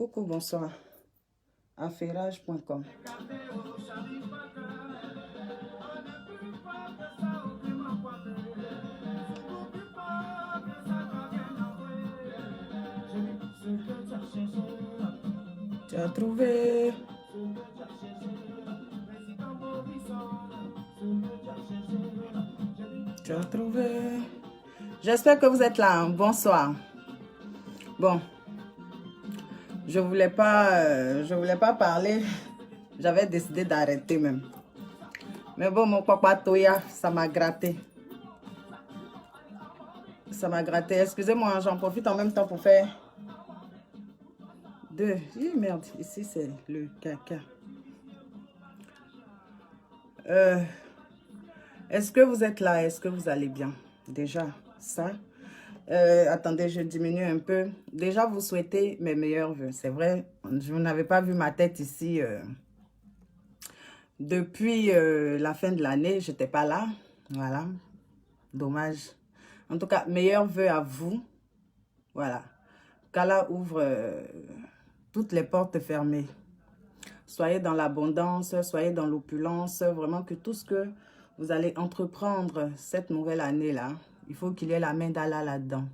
Coucou, bonsoir. Affairage.com. Tu as trouvé. Tu as trouvé. J'espère que vous êtes là. Bonsoir. Bon. Je voulais pas parler. J'avais décidé d'arrêter même. Mais bon, mon papa Toya, ça m'a gratté. Ça m'a gratté. Excusez-moi, j'en profite en même temps pour faire deux. Merde, ici c'est le caca. Est-ce que vous êtes là? Est-ce que vous allez bien? Déjà, ça. Attendez, je diminue un peu. Déjà, vous souhaitez mes meilleurs vœux. C'est vrai, je n'avais pas vu ma tête ici depuis la fin de l'année. Je n'étais pas là. Voilà. Dommage. En tout cas, meilleurs vœux à vous. Voilà. Qu'Allah ouvre toutes les portes fermées. Soyez dans l'abondance, soyez dans l'opulence. Vraiment que tout ce que vous allez entreprendre cette nouvelle année-là, il faut qu'il y ait la main d'Allah là-dedans.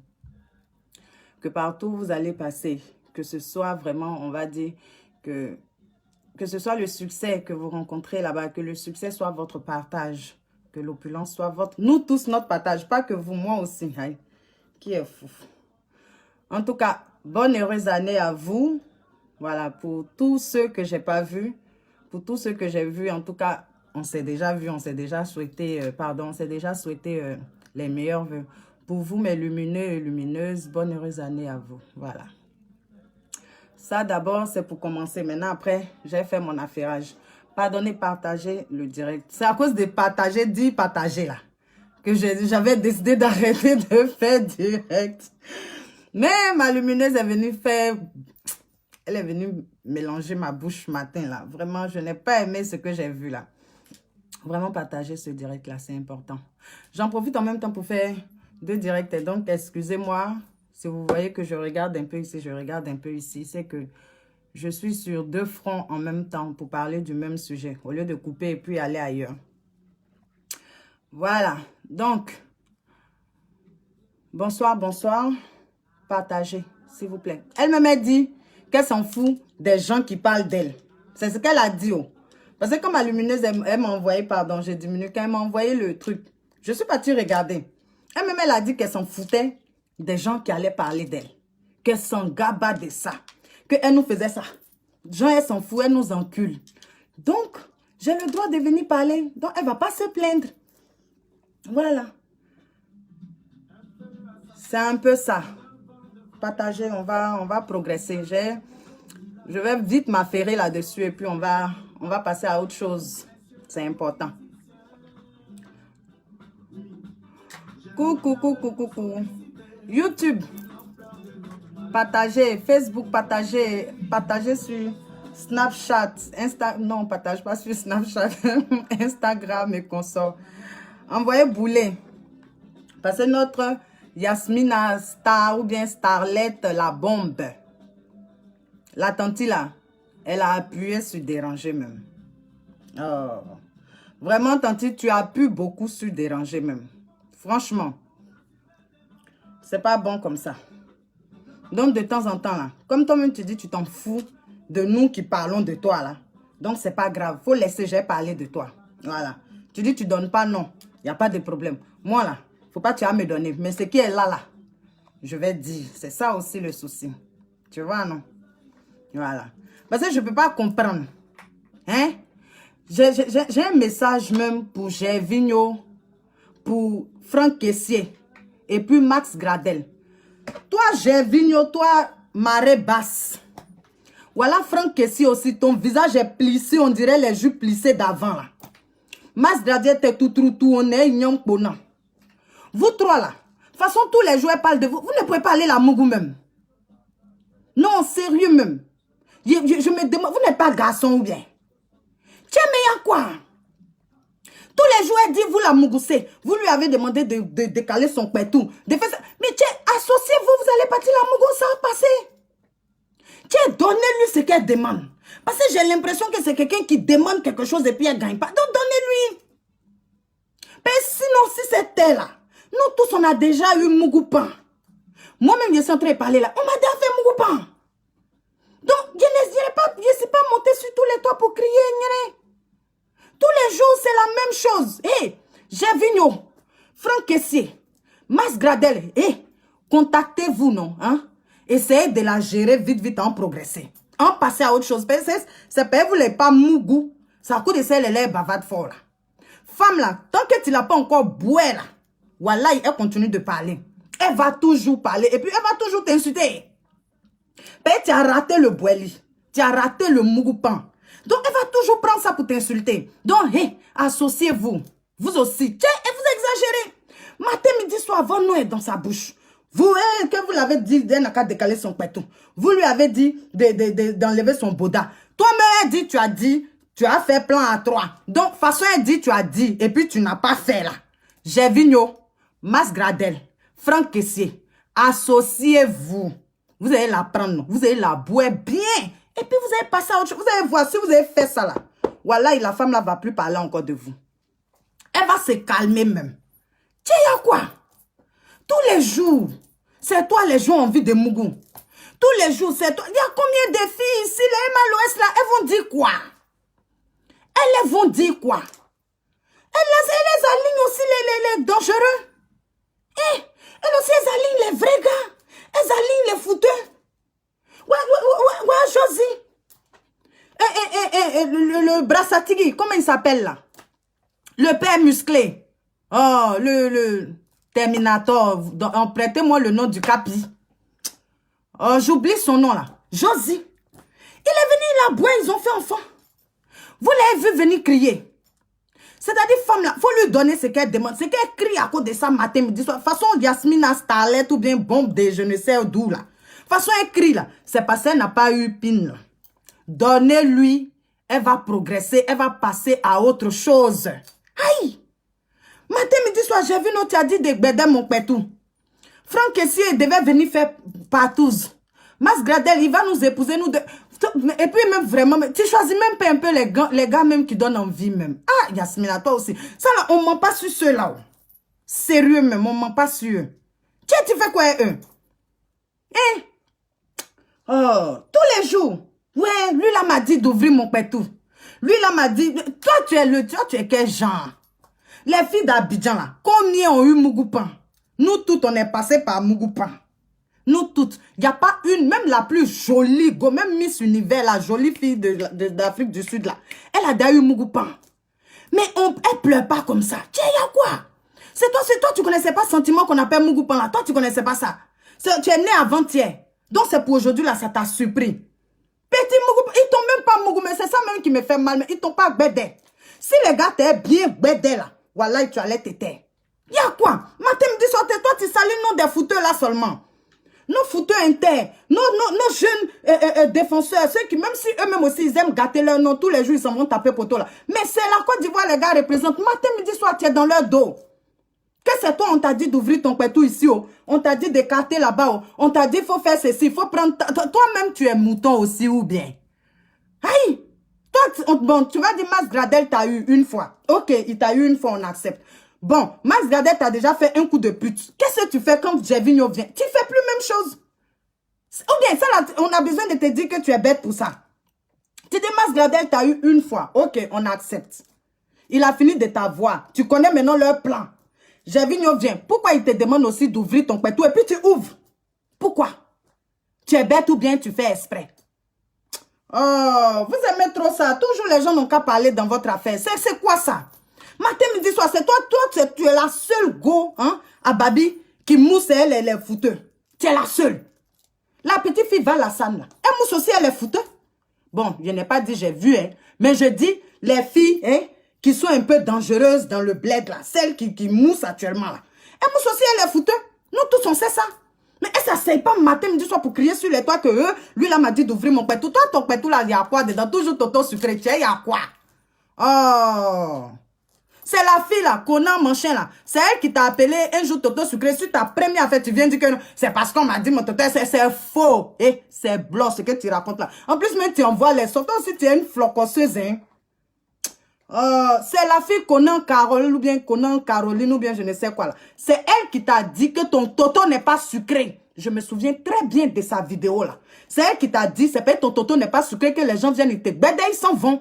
Que partout vous allez passer, que ce soit vraiment, on va dire, que ce soit le succès que vous rencontrez là-bas, que le succès soit votre partage, que l'opulence soit votre... Nous tous, notre partage, pas que vous, moi aussi. Hein, qui est fou. En tout cas, bonne heureuse année à vous. Voilà, pour tous ceux que j'ai pas vus, pour tous ceux que j'ai vus, en tout cas, on s'est déjà vu, on s'est déjà souhaité, on s'est déjà souhaité les meilleurs vœux. Pour vous, mes lumineux et lumineuses, bonne heureuse année à vous. Voilà. Ça, d'abord, c'est pour commencer. Maintenant, après, j'ai fait mon affairage. Pardonnez, partagez le direct. C'est à cause de partager, dit partager là, que j'avais décidé d'arrêter de faire direct. Mais ma lumineuse est venue faire... Elle est venue mélanger ma bouche matin là. Vraiment, je n'ai pas aimé ce que j'ai vu là. Vraiment partager ce direct là, c'est important. J'en profite en même temps pour faire deux directs. Et donc, excusez-moi si vous voyez que je regarde un peu ici, je regarde un peu ici. C'est que je suis sur deux fronts en même temps pour parler du même sujet. Au lieu de couper et puis aller ailleurs. Voilà. Donc, bonsoir, bonsoir. Partagez, s'il vous plaît. Elle me dit qu'elle s'en fout des gens qui parlent d'elle. C'est ce qu'elle a dit. Oh. Parce que comme ma lumineuse, elle m'a envoyé, pardon, j'ai diminué, quand elle m'a envoyé le truc, je suis partie regarder. Elle-même, elle a dit qu'elle s'en foutait des gens qui allaient parler d'elle. Qu'elle s'en gaba de ça. Qu'elle nous faisait ça. Gens, elle s'en fout, elle nous encule. Donc, j'ai le droit de venir parler. Donc, elle ne va pas se plaindre. Voilà. C'est un peu ça. Partager, on va progresser. Je vais vite m'affairer là-dessus et puis on va passer à autre chose. C'est important. Coucou, coucou, coucou. YouTube, partagez. Facebook, partagez. Partagez sur Snapchat. Non, partage pas sur Snapchat. Instagram et consorts. Envoyez boulet. Parce que notre Yasmina Star ou bien Starlet, la bombe. La tante là, elle a appuyé sur déranger même. Oh. Vraiment, tante, tu appuies beaucoup sur déranger même. Franchement, c'est pas bon comme ça. Donc, de temps en temps, là, comme toi-même tu dis, tu t'en fous de nous qui parlons de toi, là. Donc, c'est pas grave. Faut laisser, j'ai parlé de toi. Voilà. Tu dis, tu donnes pas, non. Il n'y a pas de problème. Moi, là, faut pas que tu vas me donner. Mais ce qui est là, là, je vais dire. C'est ça aussi le souci. Tu vois, non? Voilà. Parce que je ne peux pas comprendre. Hein? J'ai un message même pour Gervinho, pour Franck Kessier et puis Max Gradel. Toi, Gervinho, toi, marée basse. Voilà, Franck Kessier aussi, ton visage est plissé, on dirait les jupes plissées d'avant là. Max Gradel, t'es tout, on est ignon pona. Vous trois là, de toute façon, tous les joueurs parlent de vous. Vous ne pouvez pas aller la Mougou même. Non, sérieux même. Je me demande, vous n'êtes pas garçon ou bien? Tiens, mais il y a quoi? Tous les joueurs disent, vous la Mougoussé, vous lui avez demandé de décaler son pétou. Mais tiens, associez-vous, vous allez partir la Mougou, ça va passer. Tiens, donnez-lui ce qu'elle demande. Parce que j'ai l'impression que c'est quelqu'un qui demande quelque chose et puis elle ne gagne pas. Donc, donnez-lui. Mais sinon, si c'était là, nous tous, on a déjà eu Mugupan. Moi-même, je suis en train de parler là. On m'a déjà fait Mugupan. Donc, je ne suis pas monté sur tous les toits pour crier. Tous les jours, c'est la même chose. Hé, Gervinho, Franck Kessié, Mas Gradel, contactez-vous, non? Hein? Essayez de la gérer vite, vite, en progresser. En passer à autre chose. C'est pas vous les pas mougou. Ça coûte de celle les bavade fort là. Femme là, tant que tu l'as pas encore boué là, voilà, elle continue de parler. Elle va toujours parler et puis elle va toujours t'insulter. Tu as raté le boueli. Tu as raté le mougoupan. Donc, elle va toujours prendre ça pour t'insulter. Donc, associez-vous. Vous aussi. Tiens, et vous exagérez. Matin, midi, soir, votre nom est dans sa bouche. Vous, que vous l'avez dit, elle n'a qu'à décaler son pétou. Vous lui avez dit d'enlever son boda. Toi-même, elle dit, tu as fait plan à 3. Donc, façon, elle dit, tu as dit, et puis tu n'as pas fait là. Gervinho, Mas Gradel, Franck Kessié, associez-vous. Vous allez la prendre, vous allez la boire bien. Et puis vous allez passer à autre chose. Vous allez voir, si vous avez fait ça là, voilà, la femme là va plus parler encore de vous. Elle va se calmer même. Tiens, il y a quoi? Tous les jours, c'est toi les gens envie de Mougou. Tous les jours, c'est toi. Il y a combien de filles ici, les MLOS là, elles vont dire quoi? Elles vont dire quoi? Elles alignent aussi les dangereux. Elles aussi, elles alignent les vrais gars. Elles alignent les fouteux. Ouais, Josie. Le Brassatigi, comment il s'appelle là? Le père musclé. Oh, le Terminator. Prêtez-moi le nom du capi. Oh, j'oublie son nom là. Josie. Il est venu là, boire, ils ont fait enfant. Vous l'avez vu venir crier. C'est-à-dire, femme là, il faut lui donner ce qu'elle demande. Ce qu'elle crie à cause de ça matin, midi, soir. Façon Yasmina Starlet ou bien bombe de je ne sais d'où là. Façon elle crie là. C'est parce qu'elle n'a pas eu pin. Donnez-lui. Elle va progresser. Elle va passer à autre chose. Aïe. Matin, midi, soir, j'ai vu notre dit de Gbedem mon pétou. Franck Kessié devait venir faire partouze. Mas Gradel, il va nous épouser, nous deux. Et puis même vraiment, tu choisis même pas un peu les gars même qui donnent envie même. Ah, Yasmina, toi aussi. Ça là, on ment pas sur ceux-là. Sérieux même, on ment pas sur eux. Tu fais quoi eux? Oh, tous les jours. Ouais, lui là m'a dit d'ouvrir mon pétou. Lui là m'a dit, toi tu es quel genre? Les filles d'Abidjan là, combien ont eu Mugupan? Nous toutes, on est passé par Mugupan. Nous toutes. Il n'y a pas une, même la plus jolie, même Miss Univers, la jolie fille d'Afrique du Sud là. Elle a déjà eu Mugupan. Mais elle pleure pas comme ça. Tiens, il y a quoi? C'est toi, tu connaissais pas ce sentiment qu'on appelle Mugupan là. Toi, tu connaissais pas ça. Tu es né avant-hier. Donc c'est pour aujourd'hui là, ça t'a surpris. Petit Mugupan, ils t'ont même pas Mugupan, mais c'est ça même qui me fait mal, mais ils t'ont pas bédé. Si les gars t'es bien bédé là, voilà, tu allais te taire. Il y a quoi? Matin, me dit, toi, tu salis le nom des fouteux là seulement. Nos fouteux internes, nos jeunes défenseurs, ceux qui, même si eux-mêmes aussi, ils aiment gâter leur nom, tous les jours, ils s'en vont taper poteau là. Mais c'est la Côte d'Ivoire, les gars représentent. Matin, midi, soir, tu es dans leur dos. Que c'est toi, on t'a dit d'ouvrir ton pétou ici, oh. On t'a dit d'écarter là-bas, oh. On t'a dit, il faut faire ceci, il faut prendre... Toi-même, tu es mouton aussi, ou bien? Aïe! Toi, bon, tu vas dire, Mas Gradel t'a eu une fois. Ok, il t'a eu une fois, on accepte. Bon, Mas Gradel t'a déjà fait un coup de pute. Qu'est-ce que tu fais quand Gervinho vient? Tu fais plus même chose. Ou bien, ça là, on a besoin de te dire que tu es bête pour ça. Tu dis, Mas Gradel t'a eu une fois. Ok, on accepte. Il a fini de t'avoir. Tu connais maintenant leur plan. Gervinho vient. Pourquoi il te demande aussi d'ouvrir ton pétou et puis tu ouvres? Pourquoi? Tu es bête ou bien tu fais exprès? Oh, vous aimez trop ça. Toujours les gens n'ont qu'à parler dans votre affaire. C'est quoi ça? Matin, midi, soir, c'est toi, tu es la seule go, hein, à Babi, qui mousse elle les fouteux. Tu es la seule. La petite fille va à la salle, là. Elle mousse aussi elle les fouteux. Bon, je n'ai pas dit j'ai vu, hein, mais je dis les filles, hein, qui sont un peu dangereuses dans le bled, là, celles qui moussent actuellement, là. Elle mousse aussi elle les fouteux. Nous tous, on sait ça. Mais elle s'asseye pas matin, midi, soir pour crier sur les toits que eux, lui, là, m'a dit d'ouvrir mon pétou. Toi, ton pétou, là, il y a quoi dedans? Toujours toto sucré, il y a quoi? Oh! C'est la fille là, Conan, mon chien là. C'est elle qui t'a appelé un jour Toto sucré. Sur ta première affaire, tu viens dire que c'est parce qu'on m'a dit mon Toto, c'est faux. Et c'est blanc ce que tu racontes là. En plus, même tu envoies les sortants si tu es une flocosseuse, hein. C'est la fille Conan Caroline ou bien Conan Caroline ou bien je ne sais quoi là. C'est elle qui t'a dit que ton Toto n'est pas sucré. Je me souviens très bien de sa vidéo là. C'est elle qui t'a dit, c'est pas ton Toto n'est pas sucré, que les gens viennent et te bédé, ils s'en vont.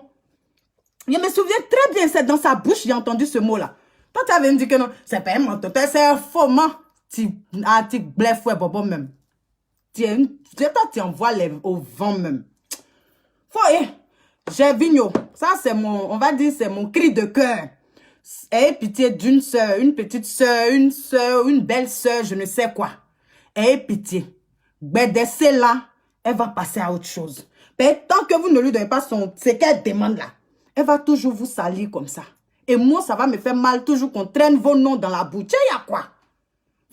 Je me souviens très bien, c'est dans sa bouche, j'ai entendu ce mot-là. Toi, tu avais me dit que non, c'est pas mon Toto, c'est un faux man. Tu blèfes, ouais, bobo même. Tu envoies au vent même. Faut, j'ai vigno. Ça, c'est mon, on va dire, c'est mon cri de cœur. Ayez pitié d'une soeur, une petite soeur, une belle soeur, je ne sais quoi. Ayez pitié. Bédessez là, elle va passer à autre chose. Mais tant que vous ne lui donnez pas ce qu'elle demande là, elle va toujours vous salir comme ça. Et moi, ça va me faire mal toujours qu'on traîne vos noms dans la bouche. Il y a quoi?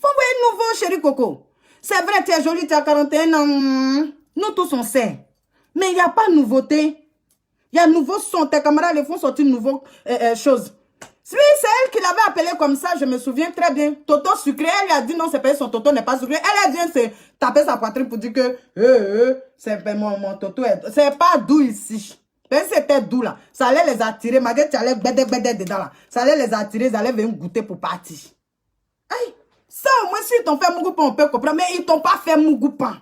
Faut envoyer nouveau, chéri Coco. C'est vrai, tu es jolie, tu as 41 ans. Nous tous, on sait. Mais il n'y a pas de nouveauté. Il y a un nouveau son. Tes camarades les font sortir une nouvelle chose. Oui, c'est elle qui l'avait appelé comme ça, je me souviens très bien. Toto sucré, elle lui a dit non, c'est pas son Toto n'est pas sucré. Elle vient se taper sa poitrine pour dire que c'est mon Toto. C'est pas doux ici. Ben, c'était doux là. Ça allait les attirer. Malgré tu allais bédé dedans là. Ça allait les attirer, ils allaient venir goûter pour partir. Aïe, ça au moins s'ils t'ont fait mougoupan, on peut comprendre. Mais ils t'ont pas fait mougoupan.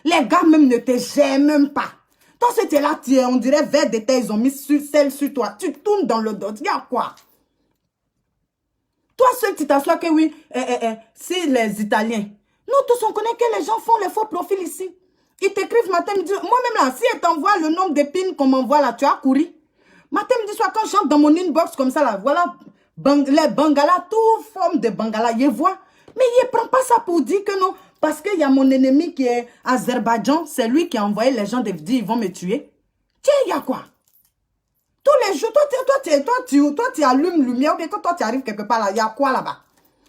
Les gars même ne te gênent même pas. Toi, c'était là, on dirait vert de terre, ils ont mis celle sur toi. Tu tournes dans le dos. Il y a quoi? Toi seul, tu t'assois que oui, si les Italiens. Nous tous, on connaît que les gens font les faux profils ici. Ils t'écrivent matin, midi. Moi-même là, si elle t'envoie le nombre d'épines qu'on m'envoie là, tu as couru. Matin, midi, soir, quand je chante dans mon inbox comme ça là, voilà, les bangalas, toute forme de bangala, ils voient. Mais ils ne prennent pas ça pour dire que non. Parce qu'il y a mon ennemi qui est Azerbaïdjan, c'est lui qui a envoyé les gens de dire ils vont me tuer. Tiens, il y a quoi? Tous les jours, toi, tu allumes lumière, ou bien quand toi, tu arrives quelque part là, il y a quoi là-bas?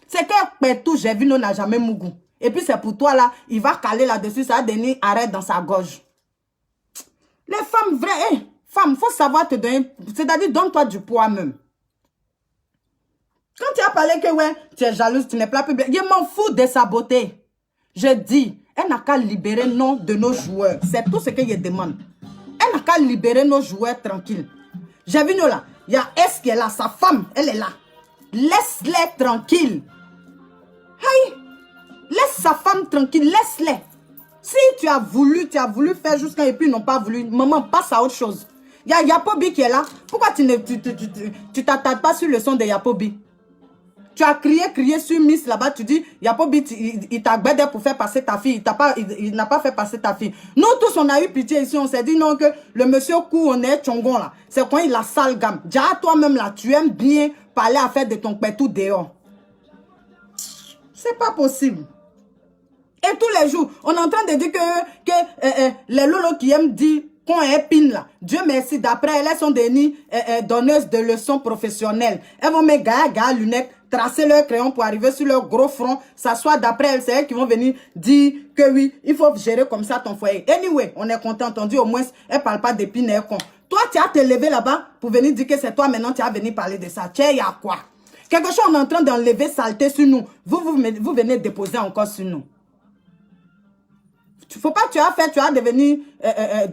C'est que tout j'ai vu, n'a jamais mougou. Et puis c'est pour toi là, il va caler là-dessus, ça va donner arrêt dans sa gorge. Les femmes vraies, femmes, faut savoir te donner, c'est-à-dire donne-toi du poids même. Quand tu as parlé que ouais, tu es jalouse, tu n'es pas public, je m'en fous de sa beauté. Je dis, elle n'a qu'à libérer nom de nos joueurs. C'est tout ce que je demande. Elle n'a qu'à libérer nos joueurs tranquilles. J'ai vu nous là, il y a S qui est là, sa femme, elle est là. Laisse-les tranquilles. Hey, laisse sa femme tranquille, laisse-les. Si tu as voulu faire jusqu'à et puis ils n'ont pas voulu, maman, passe à autre chose. Il y a Yapobi qui est là. Pourquoi tu t'attardes pas sur le son de Yapobi? Tu as crié sur Miss là-bas, tu dis, Yapobi, il t'a gbédé pour faire passer ta fille. Il n'a pas fait passer ta fille. Nous tous, on a eu pitié ici, on s'est dit non que le monsieur Kou, on est Tchongon là. C'est quand il a sale gamme. Déjà, toi-même là, tu aimes bien parler à faire de ton pétou dehors. C'est pas possible. Et tous les jours, on est en train de dire que les lolos qui aiment dire qu'on est pin là. Dieu merci, d'après elles sont des donneuses de leçons professionnelles. Elles vont mettre gaga, lunettes, tracer leur crayon pour arriver sur leur gros front, s'asseoir d'après elles, c'est elles qui vont venir dire que oui, il faut gérer comme ça ton foyer. Anyway, on est content, entendu, au moins, elle parle pas d'épines et con. Toi, tu as te levé là-bas pour venir dire que c'est toi maintenant, tu as venu parler de ça. Tiens, il y a quoi? Quelque chose, on est en train d'enlever saleté sur nous. Vous venez déposer encore sur nous. Faut pas, tu as devenu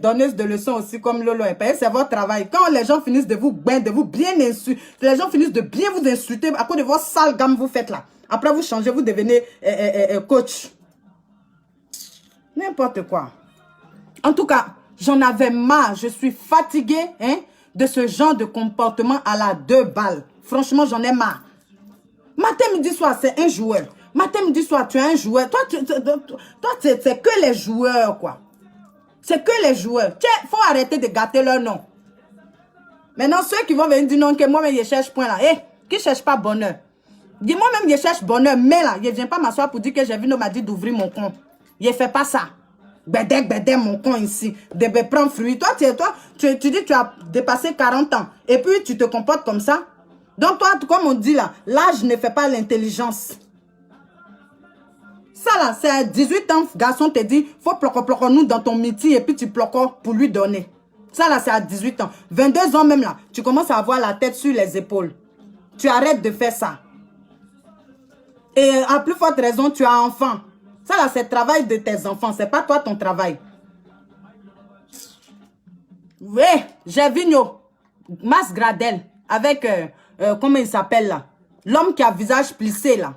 donneuse de leçons aussi comme Lolo et Père. C'est votre travail. Quand les gens finissent de vous bien insulter, les gens finissent de bien vous insulter à cause de votre sale gamme vous faites là. Après vous changez, vous devenez coach. N'importe quoi. En tout cas, j'en avais marre. Je suis fatiguée de ce genre de comportement à la 2 balles. Franchement, j'en ai marre. Matin, midi, soir, c'est un joueur. Matin, midi, soir, tu es un joueur. Toi, c'est que les joueurs, quoi. C'est que les joueurs. Il faut arrêter de gâter leur nom. Maintenant, ceux qui vont venir dire non, que moi-même, je cherche point là. Qui ne cherche pas bonheur? Dis moi-même, je cherche bonheur. Mais là, je ne viens pas m'asseoir pour dire que j'ai vu, on m'a dit d'ouvrir mon compte. Je ne fais pas ça. Bédé, mon compte ici. De prendre fruit. Toi, tu dis que tu as dépassé 40 ans. Et puis, tu te comportes comme ça. Donc, toi, comme on dit là, l'âge ne fait pas l'intelligence. Ça là, c'est à 18 ans, garçon te dit, faut ploquer nous dans ton métier et puis tu ploques pour lui donner. Ça là, c'est à 18 ans. 22 ans même là, tu commences à avoir la tête sur les épaules. Tu arrêtes de faire ça. Et à plus forte raison, tu as enfant. Ça là, c'est le travail de tes enfants. C'est pas toi ton travail. Oui, j'ai vu Mas Gradel avec, comment il s'appelle là? L'homme qui a visage plissé là.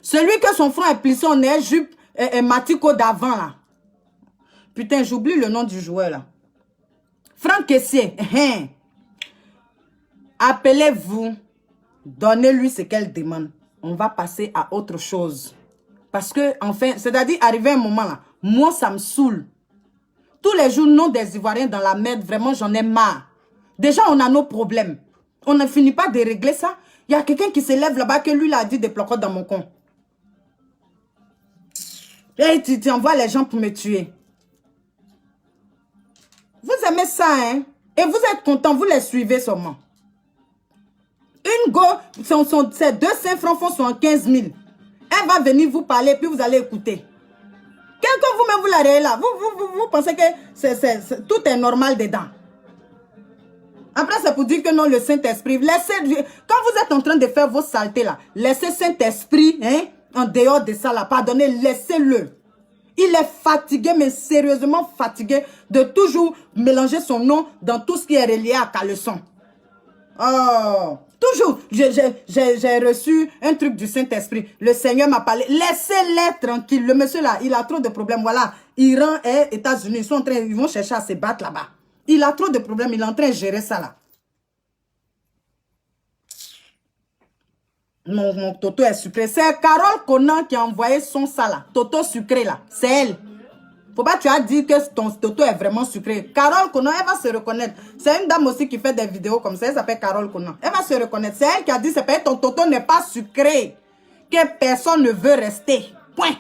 Celui que son front est plissé en air, jupe et Matiko d'avant là. Putain, j'oublie le nom du joueur là. Franck Kessier. Appelez-vous. Donnez-lui ce qu'elle demande. On va passer à autre chose. Parce que, enfin, c'est-à-dire, arrivé un moment là, moi, ça me saoule. Tous les jours, non des Ivoiriens dans la merde, vraiment, j'en ai marre. Déjà, on a nos problèmes. On ne finit pas de régler ça. Il y a quelqu'un qui se lève là-bas que lui, il a dit des blocs dans mon compte. Et tu envoies les gens pour me tuer. Vous aimez ça, hein? Et vous êtes contents, vous les suivez seulement. Une go, ses 200 francs font 75 000. Elle va venir vous parler, puis vous allez écouter. Quelqu'un vous-même, vous l'arrêtez là. Vous pensez que tout est normal dedans. Après, c'est pour dire que non, le Saint-Esprit. Quand vous êtes en train de faire vos saletés là, laissez Saint-Esprit hein, en dehors de ça là. Pardonnez, laissez-le. Il est fatigué, mais sérieusement fatigué de toujours mélanger son nom dans tout ce qui est relié à Caleçon. Oh, toujours. J'ai reçu un truc du Saint-Esprit. Le Seigneur m'a parlé. Laissez-les tranquilles. Le monsieur là, il a trop de problèmes. Voilà, Iran et États-Unis, ils vont chercher à se battre là-bas. Il a trop de problèmes. Il est en train de gérer ça là. Mon Toto est sucré. C'est Carole Conan qui a envoyé son ça là. Toto sucré là. C'est elle. Faut pas tu as dit que ton Toto est vraiment sucré. Carole Conan, elle va se reconnaître. C'est une dame aussi qui fait des vidéos comme ça. Elle s'appelle Carole Conan. Elle va se reconnaître. C'est elle qui a dit c'est pas ton Toto n'est pas sucré. Que personne ne veut rester. Point.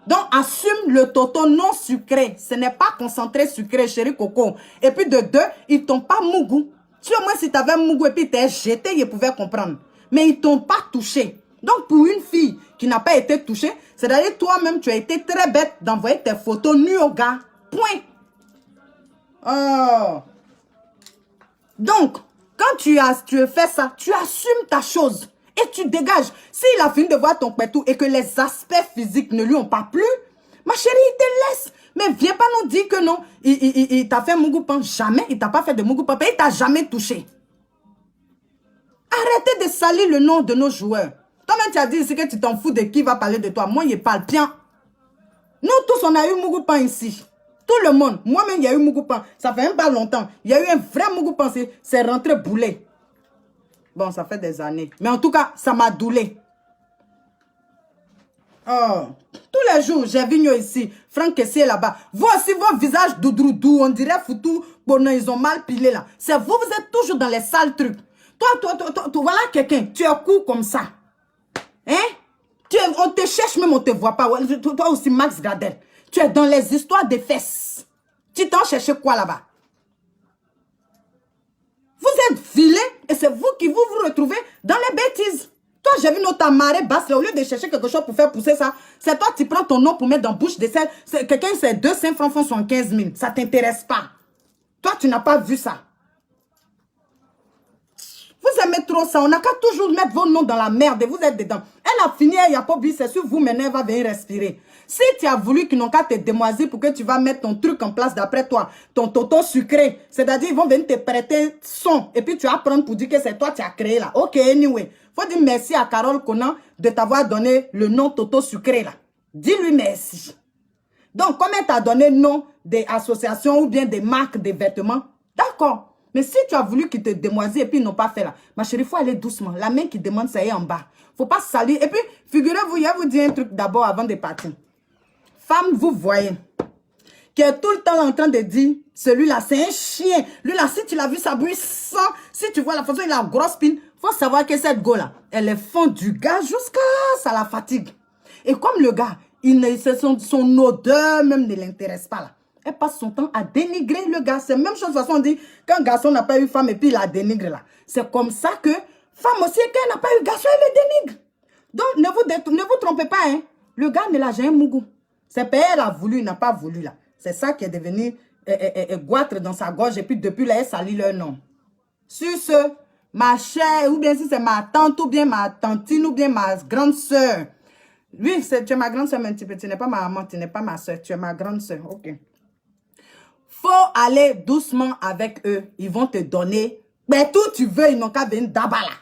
Donc, assume le Toto non sucré. Ce n'est pas concentré sucré, chéri Coco. Et puis de deux, ils t'ont pas mougou. Tu vois, moi, si tu avais mougou et puis t'es jeté, ils pouvaient comprendre. Mais ils t'ont pas touché. Donc, pour une fille qui n'a pas été touchée, c'est-à-dire toi-même, tu as été très bête d'envoyer tes photos nues au gars. Point. Oh. Donc, quand tu fais ça, tu assumes ta chose. Et tu dégages. S'il a fini de voir ton pétou et que les aspects physiques ne lui ont pas plu, ma chérie, il te laisse. Mais viens pas nous dire que non. Il t'a fait mougoupan. Jamais. Il t'a pas fait de mougoupan. Il t'a jamais touché. Arrêtez de salir le nom de nos joueurs. Toi-même, tu as dit ici que tu t'en fous de qui va parler de toi. Moi, il parle bien. Nous tous, on a eu mougoupan ici. Tout le monde. Moi-même, il y a eu mougoupan. Ça fait même pas longtemps. Il y a eu un vrai mougoupan. C'est rentré boulet. Bon, ça fait des années. Mais en tout cas, ça m'a doulé. Oh. Tous les jours, j'ai vu ici. Franck Kessier là-bas. Vous aussi, vos visages doudroudou. On dirait foutu. Bon, non, ils ont mal pilé là. C'est vous, vous êtes toujours dans les sales trucs. Toi, voilà quelqu'un. Tu es court comme ça. Hein? On te cherche même, on te voit pas. Toi aussi, Max Gradel. Tu es dans les histoires des fesses. Tu t'en cherches quoi là-bas? Vous êtes vilain et c'est vous qui vous retrouvez dans les bêtises. Toi, j'ai vu notre marée basse, là, au lieu de chercher quelque chose pour faire pousser ça, c'est toi qui prends ton nom pour mettre dans la bouche de celle. Quelqu'un, c'est 200 francs font 75 000. Ça ne t'intéresse pas. Toi, tu n'as pas vu ça. Vous aimez trop ça. On n'a qu'à toujours mettre vos noms dans la merde et vous êtes dedans. Elle a fini, il n'y a pas oublié, c'est sur vous maintenant, elle va venir respirer. Si tu as voulu qu'ils n'ont qu'à te démoisir pour que tu vas mettre ton truc en place d'après toi, ton Toto sucré, c'est-à-dire ils vont venir te prêter son et puis tu vas prendre pour dire que c'est toi qui as créé là. Ok, anyway. Faut dire merci à Carole Conan de t'avoir donné le nom Toto sucré là. Dis-lui merci. Donc, comme elle t'a donné le nom des associations ou bien des marques de vêtements, d'accord. Mais si tu as voulu qu'ils te démoisissent et puis ils n'ont pas fait là, ma chérie, il faut aller doucement. La main qui demande, ça y est en bas. Faut pas salir. Et puis, figurez-vous, je vais vous dire un truc d'abord avant de partir. Femme, vous voyez, qui est tout le temps en train de dire, celui-là, c'est un chien. Lui-là, si tu l'as vu, ça bruit sang. Si tu vois la façon, il a une grosse pine. Faut savoir que cette go-là, elle est fond du gars jusqu'à ça la fatigue. Et comme le gars, son odeur même ne l'intéresse pas là. Elle passe son temps à dénigrer le gars. C'est la même chose, de toute façon, on dit, quand un garçon n'a pas eu femme et puis il la dénigre là. C'est comme ça que, femme aussi, quand elle n'a pas eu garçon, elle le dénigre. Donc, ne vous trompez pas, hein. Le gars ne l'a jamais mougou. C'est pas elle a voulu, il n'a pas voulu là. C'est ça qui est devenu goitre dans sa gorge et puis depuis là, elle salit leur nom. Sur ce, ma chère, ou bien si c'est ma tante, ou bien ma tantine, ou bien ma grande soeur. Oui, tu es ma grande soeur, mais tu n'es pas ma maman, tu n'es pas ma soeur, tu es ma grande soeur. Ok. Faut aller doucement avec eux. Ils vont te donner. Mais tout tu veux, ils n'ont qu'à venir d'abord là.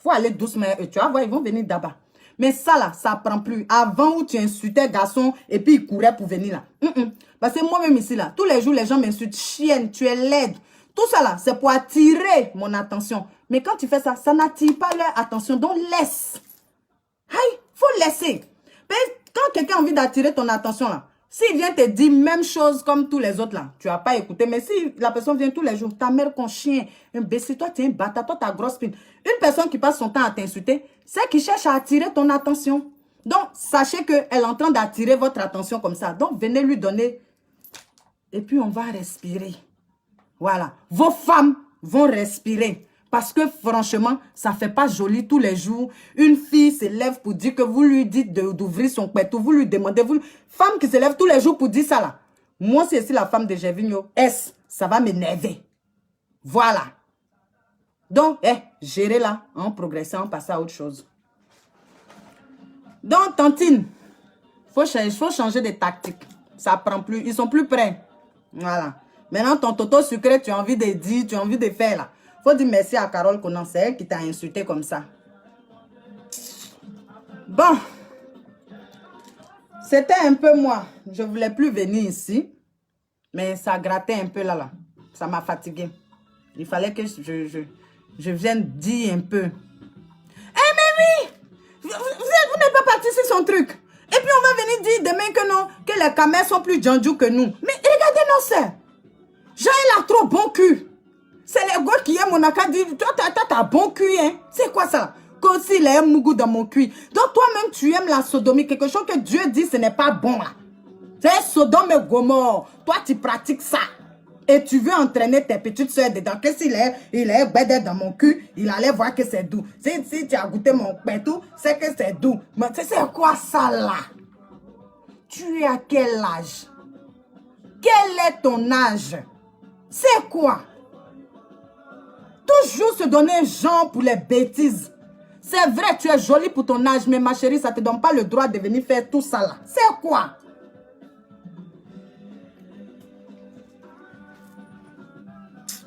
Faut aller doucement avec eux. Tu vas voir, ils vont venir d'abord. Mais ça là, ça prend plus. Avant où tu insultais garçon et puis ils couraient pour venir là. Parce que moi-même ici là, tous les jours les gens m'insultent. Chienne, tu es laide. Tout ça là, c'est pour attirer mon attention. Mais quand tu fais ça, ça n'attire pas leur attention. Donc laisse. Aïe, faut laisser. Mais quand quelqu'un a envie d'attirer ton attention là, s'il vient te dire même chose comme tous les autres là, tu vas pas écouter. Mais si la personne vient tous les jours, ta mère con chien, un bécile, toi tu es un bâtard, toi ta grosse pine. Une personne qui passe son temps à t'insulter, c'est qui cherche à attirer ton attention. Donc sachez qu'elle est en train d'attirer votre attention comme ça. Donc venez lui donner. Et puis on va respirer. Voilà. Vos femmes vont respirer. Parce que franchement, ça ne fait pas joli tous les jours. Une fille se lève pour dire que vous lui dites d'ouvrir son pétou. Vous lui demandez. Femme qui se lève tous les jours pour dire ça là. Moi, c'est ici la femme de Gervinho. Ça va m'énerver. Voilà. Donc, gérez là, en progressant, passer à autre chose. Donc, tantine, faut changer de tactique. Ça prend plus. Ils sont plus prêts. Voilà. Maintenant, ton toto sucré, tu as envie de dire, tu as envie de faire là. Faut dire merci à Carole Conan, c'est elle qui t'a insulté comme ça. Bon. C'était un peu moi. Je ne voulais plus venir ici. Mais ça grattait un peu là. Ça m'a fatigué. Il fallait que je vienne dire un peu. Eh mais oui! Vous n'êtes pas parti sur son truc. Et puis on va venir dire demain que non, que les camels sont plus djandjou que nous. Mais regardez nos sœurs. Jean, il a trop bon cul. C'est les gars qui aiment mon accord dit, toi, t'as bon cul, hein. C'est quoi ça? Comme s'il a un mougou dans mon cul. Donc toi-même, tu aimes la sodomie. Quelque chose que Dieu dit, ce n'est pas bon, là. C'est Sodome et Gomorrhe. Toi, tu pratiques ça. Et tu veux entraîner tes petites soeurs dedans. Que s'il est bédé dans mon cul, il allait voir que c'est doux. Si tu as goûté mon pétou, c'est que c'est doux. Mais c'est quoi ça, là? Tu es à quel âge? Quel est ton âge? C'est quoi? Toujours se donner genre pour les bêtises. C'est vrai, tu es jolie pour ton âge, mais ma chérie, ça ne te donne pas le droit de venir faire tout ça là. C'est quoi?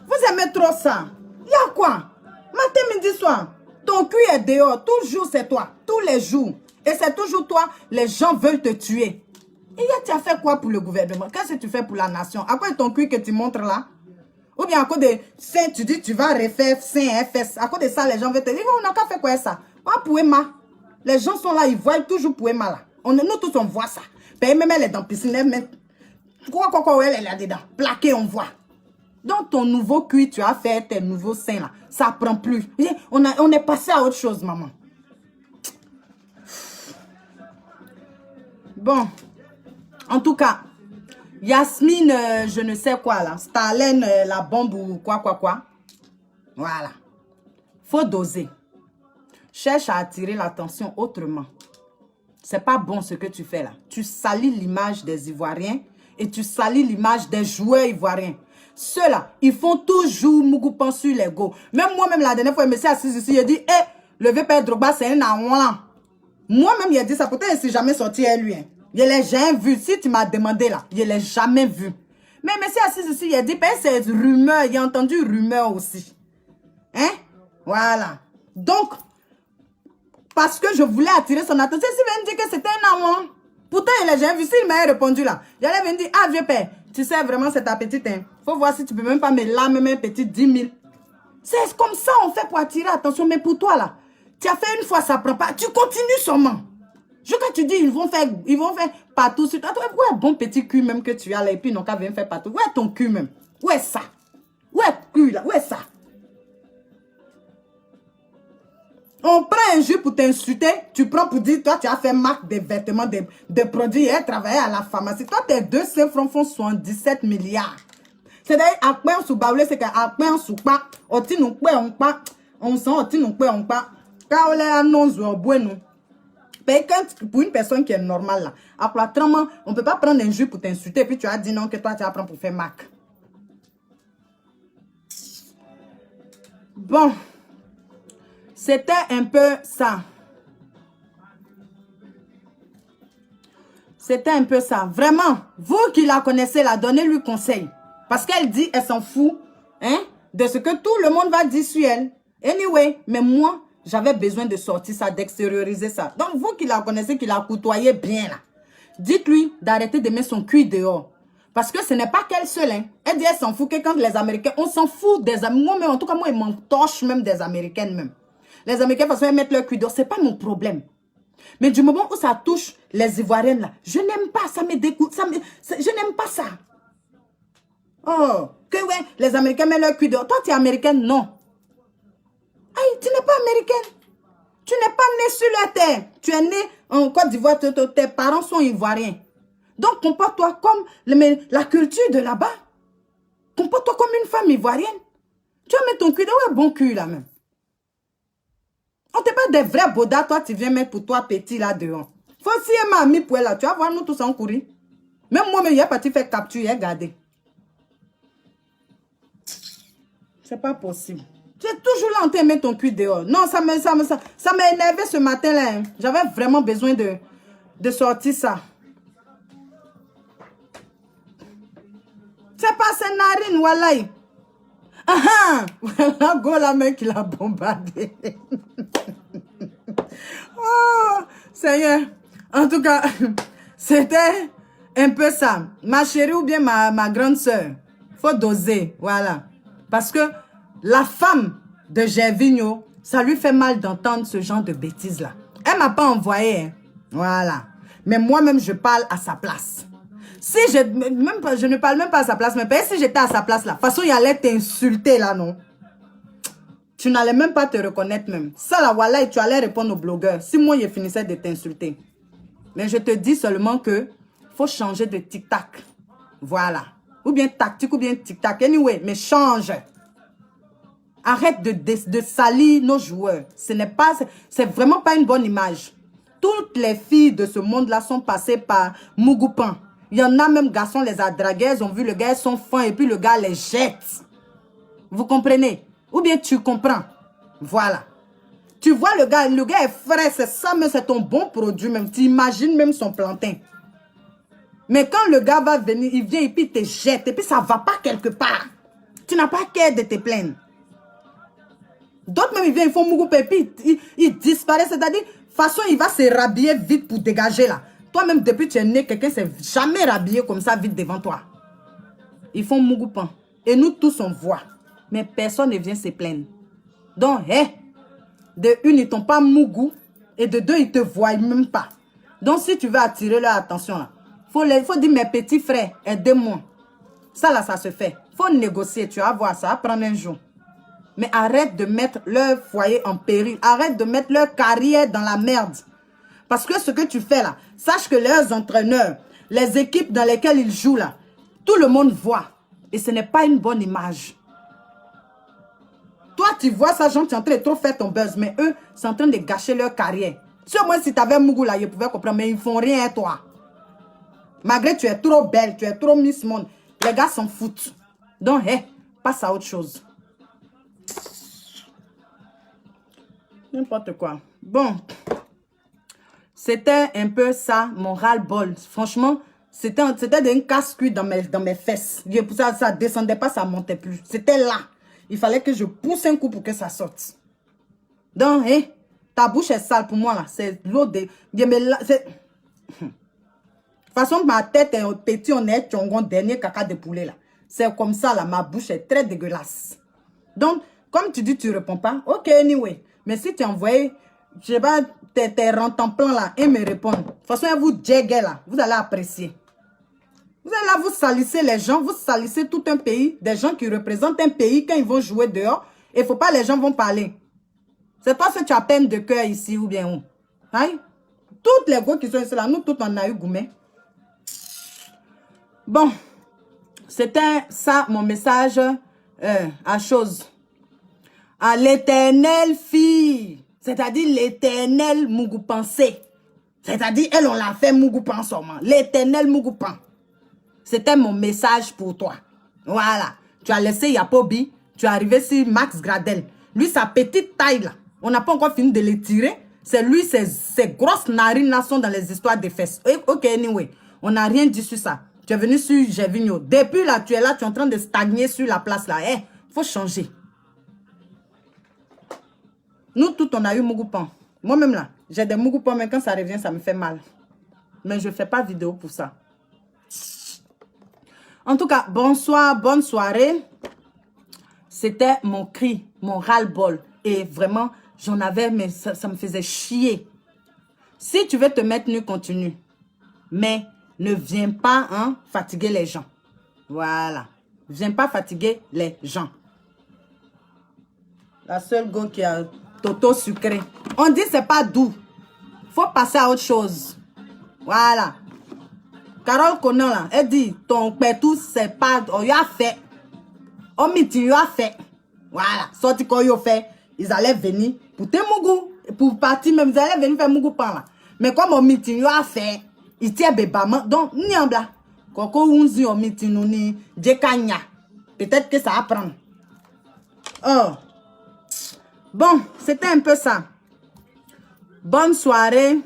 Vous aimez trop ça. Il y a quoi? Matin, midi, soir. Ton cul est dehors. Toujours, c'est toi. Tous les jours. Et c'est toujours toi. Les gens veulent te tuer. Et tu as fait quoi pour le gouvernement? Qu'est-ce que tu fais pour la nation? À quoi est ton cul que tu montres là? Ou bien à cause de seins, tu dis tu vas refaire seins, fesses. À cause de ça, les gens veulent te dire, on n'a qu'à faire quoi ça? Pas pour Emma. Les gens sont là, ils voient toujours pour Emma là. Nous tous, on voit ça. Même elle est dans la piscine, elle est là-dedans. Plaqué, on voit. Donc, ton nouveau cuit, tu as fait tes nouveaux seins là. Ça prend plus. On est passé à autre chose, maman. Bon. En tout cas, Yasmine, je ne sais quoi là. Stalin, la bombe ou quoi. Voilà. Faut doser. Cherche à attirer l'attention autrement. C'est pas bon ce que tu fais là. Tu salis l'image des Ivoiriens et tu salis l'image des joueurs ivoiriens. Ceux-là, ils font toujours mougoupan sur les go. Même moi-même, la dernière fois, je me suis assise ici, il a dit, le vieux père Drogba, c'est un aouan. Moi-même, il a dit ça. Pourtant, il ne s'est jamais sorti à lui. Hein. Je ne l'ai jamais vu. Si tu m'as demandé là, je ne l'ai jamais vu. Mais je me suis assise ici, il a dit, c'est rumeur. Il a entendu rumeur aussi. Hein? Voilà. Donc, parce que je voulais attirer son attention, s'il vient me dire que c'était un aouan. Pourtant, il n'a jamais vu. S'il m'a répondu là, j'allais venir dire, ah, vieux père, tu sais vraiment, c'est ta petite, hein. Faut voir si tu peux même pas me lamer même petite 10 000. C'est comme ça on fait pour attirer l'attention. Mais pour toi là, tu as fait une fois, ça prend pas. Tu continues seulement. Je quand tu dis, ils vont faire partout sur toi. Ouais, bon petit cul même que tu as là. Et puis ils n'ont qu'à venir faire partout. Ouais, ton cul même. Ouais, ça. Ouais, cul là. Ouais, ça. On prend un jus pour t'insulter, tu prends pour dire, toi, tu as fait marque des vêtements, des produits et travailler à la pharmacie. Toi, tes 2 francs font 77 milliards. C'est-à-dire, à quoi on se baoule, c'est qu'à quoi on se pas, on tient nous quoi, on sent, on tient nous quoi, on pas. Quand on les annonce, on boit nous. Pour une personne qui est normale, là, après traitement, on ne peut pas prendre un jus pour t'insulter, puis tu as dit non, que toi, tu vas prendre pour faire marque. Bon. C'était un peu ça. C'était un peu ça. Vraiment, vous qui la connaissez, là, donnez-lui conseil. Parce qu'elle dit, elle s'en fout, hein, de ce que tout le monde va dire sur elle. Anyway, mais moi, j'avais besoin de sortir ça, d'extérioriser ça. Donc, vous qui la connaissez, qui la côtoyez bien, là, dites-lui d'arrêter de mettre son cul dehors. Parce que ce n'est pas qu'elle seule, hein. Elle dit, elle s'en fout que quand les Américains, on s'en fout des Américains. Moi, en tout cas, moi, ils m'en torchent même des Américaines même. Les Américains, parce qu'ils mettent leur cul dehors, c'est pas mon problème. Mais du moment où ça touche les Ivoiriennes, là, je n'aime pas, ça me dégoûte, je n'aime pas ça. Oh, que ouais, les Américains mettent leur cul dehors. Toi, tu es américaine? Non. Aïe, tu n'es pas américaine. Tu n'es pas née sur la terre. Tu es née en Côte d'Ivoire, tes parents sont ivoiriens. Donc, comporte-toi comme la culture de là-bas. Comporte-toi comme une femme ivoirienne. Tu vas mettre ton cul dehors, ouais, bon cul là même. On n'est pas des vrais bodas, toi, tu viens mettre pour toi petit là dehors. Faut si elle m'a mis pour elle là, tu vas voir nous tous en courir. Même moi, il a parti faire capture, il a gardé. C'est pas possible. Tu es toujours là en train de mettre ton cul dehors. Non, ça m'a énervé ce matin là. Hein. J'avais vraiment besoin de sortir ça. C'est pas ses narines, wallahi. Ah voilà, go la main qui l'a bombardé. Oh, Seigneur. En tout cas, c'était un peu ça. Ma chérie ou bien ma grande soeur. Faut doser, voilà. Parce que la femme de Gervinho, ça lui fait mal d'entendre ce genre de bêtises-là. Elle ne m'a pas envoyé, hein. Voilà. Mais moi-même, je parle à sa place. Si je ne parle même pas à sa place, mais si j'étais à sa place là, de toute façon, il allait t'insulter là, non? Tu n'allais même pas te reconnaître même. Ça là, voilà, et tu allais répondre aux blogueurs. Si moi, je finissais de t'insulter. Mais je te dis seulement que faut changer de tic-tac. Voilà. Ou bien tactique, ou bien tic-tac. Anyway, mais change. Arrête de salir nos joueurs. C'est vraiment pas une bonne image. Toutes les filles de ce monde-là sont passées par Mougoupan. Il y en a même garçons, les a draguées, elles ont vu le gars, elles sont fins et puis le gars les jette. Vous comprenez? Ou bien tu comprends? Voilà. Tu vois le gars est frais, c'est ça, mais c'est ton bon produit même. Tu imagines même son plantain. Mais quand le gars va venir, il vient et puis il te jette et puis ça ne va pas quelque part. Tu n'as pas qu'à de te plaindre. D'autres même, ils viennent, ils font mougou et puis ils disparaissent. C'est-à-dire, de toute façon, il va se rhabiller vite pour dégager là. Toi-même, depuis que tu es né, quelqu'un ne s'est jamais rhabillé comme ça vite devant toi. Ils font mougoupan. Et nous tous, on voit. Mais personne ne vient se plaindre. Donc, de une, ils t'ont pas mougou. Et de deux, ils te voient même pas. Donc, si tu veux attirer leur attention, là, faut dire, mes petits frères, aidez-moi. Ça, là, ça se fait. Faut négocier, tu vas voir, ça va prendre un jour. Mais arrête de mettre leur foyer en péril. Arrête de mettre leur carrière dans la merde. Parce que ce que tu fais là, sache que leurs entraîneurs, les équipes dans lesquelles ils jouent là, tout le monde voit. Et ce n'est pas une bonne image. Toi, tu vois ça, genre, tu es en train de trop faire ton buzz. Mais eux, c'est en train de gâcher leur carrière. Si au moins, si tu avais Mougou là, ils pouvaient comprendre. Mais ils font rien, toi. Malgré que tu es trop belle, tu es trop Miss Monde. Les gars s'en foutent. Donc, passe à autre chose. N'importe quoi. Bon. C'était un peu ça, mon ras-le-bol. Franchement, c'était un casse-cuit dans mes fesses. Ça ne descendait pas, ça ne montait plus. C'était là. Il fallait que je pousse un coup pour que ça sorte. Donc, ta bouche est sale pour moi, là. C'est l'eau de... De toute façon, ma tête est petit, on est tchongon, dernier caca de poulet, là. C'est comme ça, là. Ma bouche est très dégueulasse. Donc, comme tu dis, tu ne réponds pas. Ok, anyway. Mais si tu envoies, je sais pas, tes rentemplant là et me répondre. De toute façon, vous jéguez là. Vous allez apprécier. Vous allez là, vous salissez les gens. Vous salissez tout un pays. Des gens qui représentent un pays quand ils vont jouer dehors. Il ne faut pas, les gens vont parler. C'est pas ce que tu as peine de cœur ici ou bien où. Hein? Toutes les gros qui sont ici là, nous tous on a eu gourmet. Bon. C'était ça mon message à chose. À l'éternelle fille. C'est-à-dire l'éternel Mougoupansé. C'est-à-dire, elle, on l'a fait Mougoupan seulement. L'éternel Mougoupan. C'était mon message pour toi. Voilà. Tu as laissé Yapobi. Tu es arrivé sur Max Gradel. Lui, sa petite taille là. On n'a pas encore fini de les tirer. C'est lui, ses grosses narines là sont dans les histoires des fesses. Ok, anyway. On n'a rien dit sur ça. Tu es venu sur Gervinho. Depuis là, tu es là, tu es en train de stagner sur la place là. Eh, faut changer. Nous, tous, on a eu Mougoupan. Moi-même là, j'ai des Mougoupan, mais quand ça revient, ça me fait mal. Mais je ne fais pas vidéo pour ça. En tout cas, bonsoir, bonne soirée. C'était mon cri, mon ras-le-bol. Et vraiment, j'en avais, mais ça me faisait chier. Si tu veux te mettre nu, continue. Mais ne viens pas fatiguer les gens. Voilà. Viens pas fatiguer les gens. La seule go qui a Toto sucré. On dit c'est pas doux. Faut passer à autre chose. Voilà. Carole Conan là, elle dit ton pétou c'est pas. On y a fait. On meeting, a fait. Voilà. Sorti qu'on y a fait. Ils allaient venir pour te mougou. Pour partir même, ils allaient venir faire mougou pan là. Mais comme au meeting, a fait. Ils tiennent bébama. Donc, ni en bas. Koko unzi au meeting, ni djekanya. Peut-être que ça va prendre. Oh. Bon, c'était un peu ça. Bonne soirée.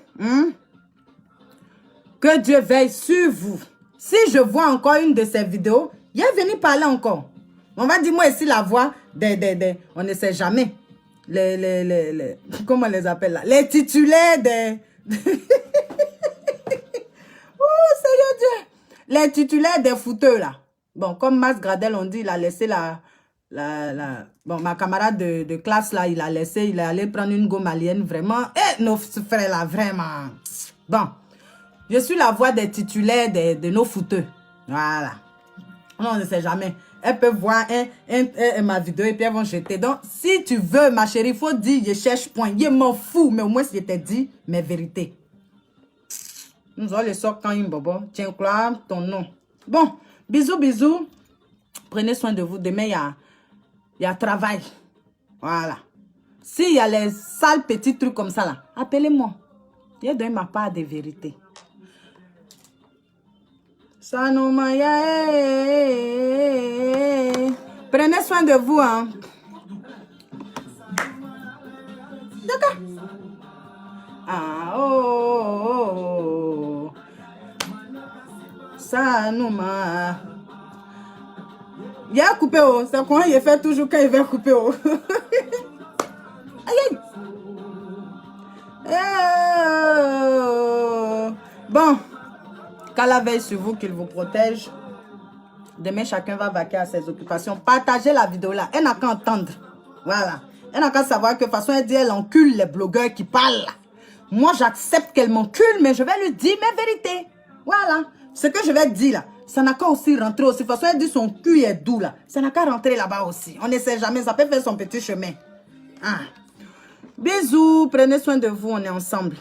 Que Dieu veille sur vous. Si je vois encore une de ces vidéos, il est venu parler encore. On va dire moi ici la voix on ne sait jamais. Comment on les appelle là? Les titulaires des... Oh, Seigneur Dieu. Les titulaires des fouteux là. Bon, comme Mas Gradel, on dit, il a laissé bon, ma camarade de classe là, il a laissé, il est allé prendre une gomme malienne, vraiment. Et nos frères là, vraiment. Bon, je suis la voix des titulaires de nos fouteux. Voilà. On ne sait jamais. Elles peuvent voir ma vidéo et puis elles vont jeter. Donc, si tu veux, ma chérie, il faut dire, je cherche point. Je m'en fous, mais au moins, si je t'ai dit mes vérités. Nous allons les sortir quand il bobo. Tiens, Claire, ton nom. Bon, bisous, bisous. Prenez soin de vous. Demain, il y a travail. Voilà. S'il y a les sales petits trucs comme ça, là, appelez-moi. Je donne ma part de vérité. Prenez soin de vous, hein. D'accord. Ah, oh. Ça nous m'a. Il a coupé, oh. C'est quoi il fait toujours quand il veut couper, oh. Aïe, aïe. Bon. Qu'Allah veille sur vous, qu'il vous protège. Demain, chacun va vaquer à ses occupations. Partagez la vidéo là. Elle n'a qu'à entendre. Voilà. Elle n'a qu'à savoir que de toute façon, elle dit elle encule les blogueurs qui parlent là. Moi, j'accepte qu'elle m'encule, mais je vais lui dire mes vérités. Voilà. Ce que je vais dire là, ça n'a qu'à aussi rentrer aussi. De toute façon, elle dit son cul est doux là. Ça n'a qu'à rentrer là-bas aussi. On ne sait jamais. Ça peut faire son petit chemin. Ah. Bisous. Prenez soin de vous. On est ensemble.